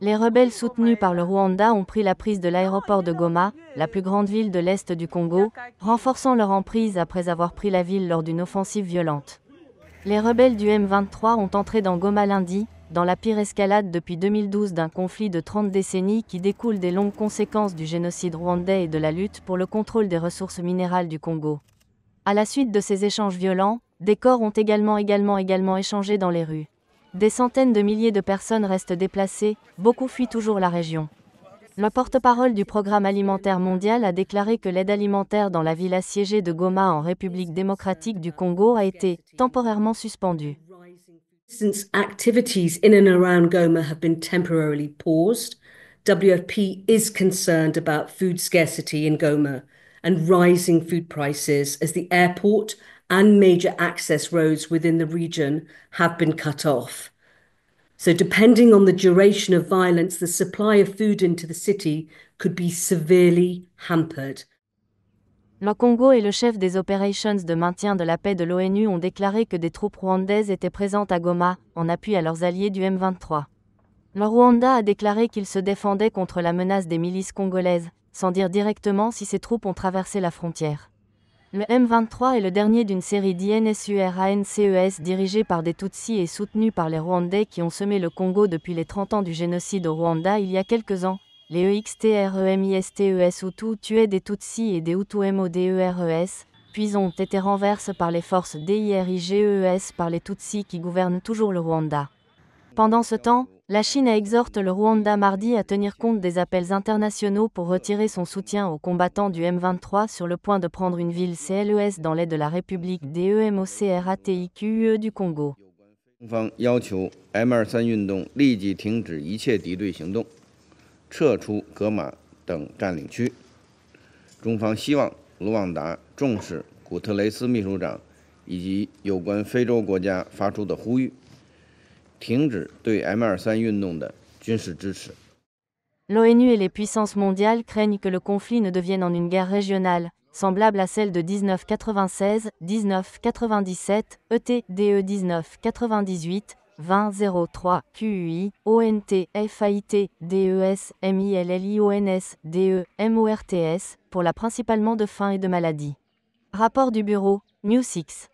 Les rebelles soutenus par le Rwanda ont pris la prise de l'aéroport de Goma, la plus grande ville de l'Est du Congo, renforçant leur emprise après avoir pris la ville lors d'une offensive violente. Les rebelles du M23 ont entré dans Goma lundi, dans la pire escalade depuis 2012 d'un conflit de 30 décennies qui découle des longues conséquences du génocide rwandais et de la lutte pour le contrôle des ressources minérales du Congo. À la suite de ces échanges violents, des corps ont également échangé dans les rues. Des centaines de milliers de personnes restent déplacées, beaucoup fuient toujours la région. Le porte-parole du Programme alimentaire mondial a déclaré que l'aide alimentaire dans la ville assiégée de Goma en République démocratique du Congo a été temporairement suspendue. Since activities in and around Goma have been temporarily paused, WFP is concerned about food scarcity in Goma and rising food prices as the airport and major access roads within the region have been cut off. So, depending on the duration of violence, the supply of food into the city could be severely hampered. Le Congo et le chef des operations de maintien de la paix de l'ONU ont déclaré que des troupes rwandaises étaient présentes à Goma, en appui à leurs alliés du M23. Le Rwanda a déclaré qu'il se défendait contre la menace des milices congolaises, sans dire directement si ces troupes ont traversé la frontière. Le M23 est le dernier d'une série d'INSURANCES dirigés par des Tutsis et soutenus par les Rwandais qui ont semé le Congo depuis les 30 ans du génocide au Rwanda il y a quelques ans. Les EXTREMISTES Hutus tuaient des Tutsis et des Hutus MODERES, puis ont été renversés par les forces DIRIGEES par les Tutsis qui gouvernent toujours le Rwanda. Pendant ce temps, la Chine exhorte le Rwanda mardi à tenir compte des appels internationaux pour retirer son soutien aux combattants du M23 sur le point de prendre une ville CLES dans l'est de la République DEMOCRATIQUE du Congo. 中方要求 M23 运动立即停止一切敌对行动，撤出格马等占领区。中方希望卢旺达重视古特雷斯秘书长以及有关非洲国家发出的呼吁，停止对 M23 运动的军事支持。 L'ONU et les puissances mondiales craignent que le conflit ne devienne en une guerre régionale, semblable à celle de 1996-1997, ET-DE 1998, 2003, QUI, ONT, FAIT, DES, MILLIONS, DE, MORTS, pour la principalement de faim et de maladies. Rapport du bureau, News 6.